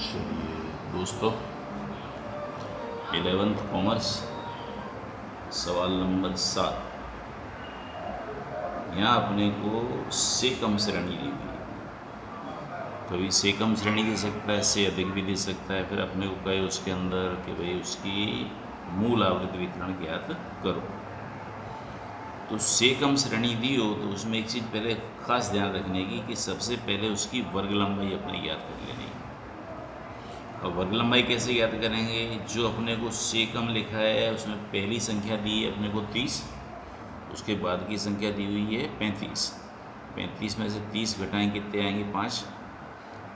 चलिए दोस्तों, 11th commerce सवाल नंबर 7। यहाँ अपने को से कम श्रेणी दी हुई है। कभी से कम श्रेणी दे सकता है, से अधिक भी दे सकता है। फिर अपने को कहे उसके अंदर कि भाई उसकी मूल आवृत्ति वितरण ज्ञात करो। तो से कम श्रेणी दी हो तो उसमें एक चीज़ पहले खास ध्यान रखने की कि सबसे पहले उसकी वर्ग लंबाई अपने ज्ञात कर लेनी है। और वर्ग लंबाई कैसे ज्ञात करेंगे? जो अपने को से कम लिखा है उसमें पहली संख्या दी है अपने को 30, उसके बाद की संख्या दी हुई है 35। 35 में से 30 घटाएंगे कितने आएंगे? 5।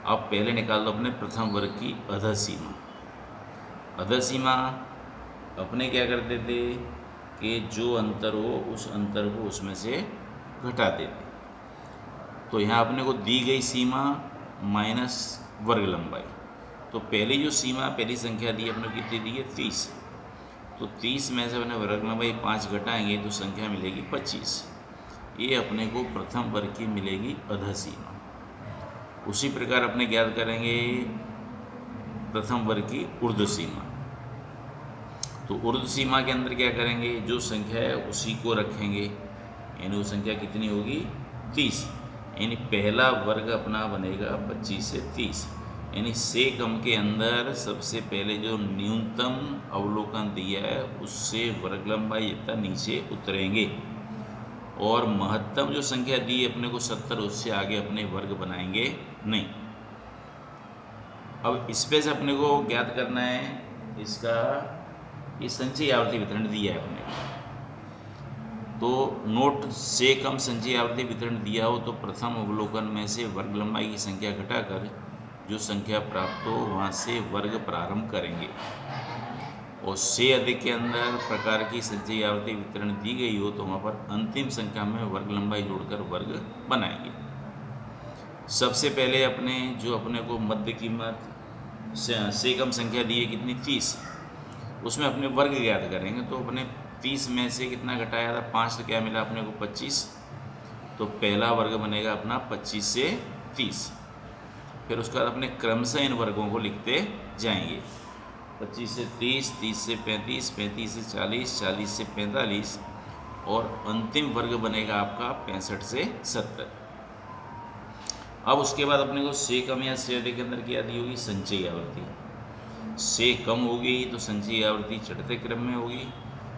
अब पहले निकाल दो अपने प्रथम वर्ग की अधः सीमा। अधः सीमा अपने क्या करते थे कि जो अंतर हो उस अंतर को उसमें से घटा देते। तो यहाँ अपने को दी गई सीमा माइनस वर्ग लंबाई। तो पहली जो सीमा पहली संख्या दी अपने को कितनी दी है? 30। तो 30 में से अपने वर्ग लंबाई 5 घटाएंगे तो संख्या मिलेगी 25। ये अपने को प्रथम वर्ग की मिलेगी अधः सीमा। उसी प्रकार अपने ज्ञात करेंगे प्रथम वर्ग की ऊर्ध्व सीमा। तो ऊर्ध्व सीमा के अंदर क्या करेंगे? जो संख्या है उसी को रखेंगे, यानी वो संख्या कितनी होगी? 30। यानी पहला वर्ग अपना बनेगा 25 से 30। यानी से कम के अंदर सबसे पहले जो न्यूनतम अवलोकन दिया है उससे वर्ग लंबाई इतना नीचे उतरेंगे, और महत्तम जो संख्या दी है अपने को 70, उससे आगे अपने वर्ग बनाएंगे नहीं। अब इस पे से अपने को ज्ञात करना है इसका ये संचयी आवृत्ति वितरण दिया है अपने को। तो नोट से कम संचयी आवृत्ति वितरण दिया हो तो प्रथम अवलोकन में से वर्ग लंबाई की संख्या घटाकर जो संख्या प्राप्त हो वहाँ से वर्ग प्रारंभ करेंगे। और से अधिक के अंदर प्रकार की संचयी आवृत्ति वितरण दी गई हो तो वहाँ पर अंतिम संख्या में वर्ग लंबाई जोड़कर वर्ग बनाएंगे। सबसे पहले अपने जो अपने को मध्य कीमत से कम संख्या दी है कितनी? 30। उसमें अपने वर्ग ज्ञात करेंगे। तो अपने 30 में से कितना घटाया था? 5। तो क्या मिला अपने को? 25। तो पहला वर्ग बनेगा अपना 25 से 30। फिर उसके बाद अपने क्रमशः इन वर्गों को लिखते जाएंगे। 25 से 30, 30 से 35, 35 से 40, 40 से 45, और अंतिम वर्ग बनेगा आपका 65 से 70। अब उसके बाद अपने को से कम या से अधिक के अंदर क्या दी होगी? संचयी आवृत्ति। से कम होगी तो संचयी आवृत्ति चढ़ते क्रम में होगी,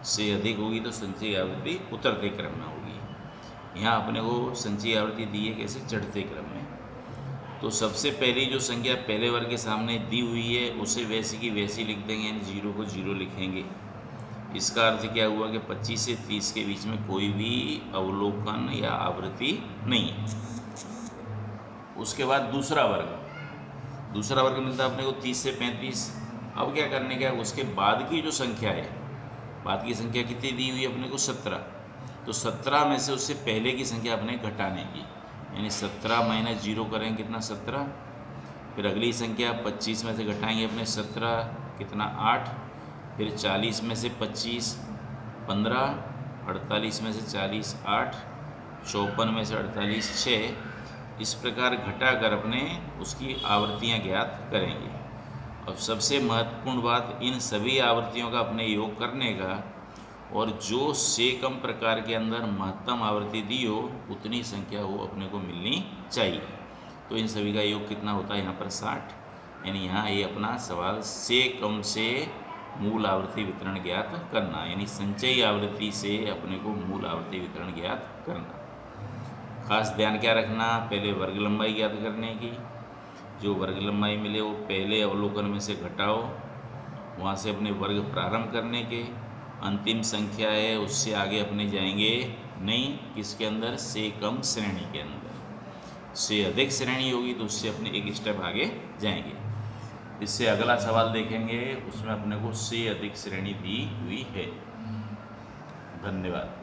से अधिक होगी तो संचयी आवृत्ति उतरते क्रम में होगी। यहाँ अपने को संचयी आवृत्ति दी है कैसे? चढ़ते क्रम में। तो सबसे पहली जो संख्या पहले वर्ग के सामने दी हुई है उसे वैसी की वैसी लिख देंगे, यानी 0 को 0 लिखेंगे। इसका अर्थ क्या हुआ कि 25 से 30 के बीच में कोई भी अवलोकन या आवृत्ति नहीं है। उसके बाद दूसरा वर्ग मिलता है अपने को 30 से 35। अब क्या करने का? उसके बाद की जो संख्या है, बाद की संख्या कितनी दी हुई है अपने को? 17। तो 17 में से उससे पहले की संख्या अपने घटाने की, यानी 17 माइनस 0 करेंगे कितना? 17। फिर अगली संख्या 25 में से घटाएंगे अपने 17, कितना? 8। फिर 40 में से 25 15, 48 में से 40 8, 54 में से 48 6। इस प्रकार घटाकर अपने उसकी आवृत्तियां ज्ञात करेंगे। अब सबसे महत्वपूर्ण बात, इन सभी आवृत्तियों का अपने योग करने का, और जो से कम प्रकार के अंदर महत्तम आवृत्ति दी हो उतनी संख्या वो अपने को मिलनी चाहिए। तो इन सभी का योग कितना होता है यहाँ पर? 60। यानी यहाँ ये अपना सवाल से कम से मूल आवृत्ति वितरण ज्ञात करना, यानी संचयी आवृत्ति से अपने को मूल आवृत्ति वितरण ज्ञात करना। खास ध्यान क्या रखना? पहले वर्ग लंबाई ज्ञात करने की। जो वर्ग लंबाई मिले वो पहले अवलोकन में से घटाओ, वहाँ से अपने वर्ग प्रारंभ करने के। अंतिम संख्या है उससे आगे अपने जाएंगे नहीं। किसके अंदर? से कम श्रेणी के अंदर। से अधिक श्रेणी होगी तो उससे अपने एक स्टेप आगे जाएंगे। इससे अगला सवाल देखेंगे, उसमें अपने को से अधिक श्रेणी दी हुई है। धन्यवाद।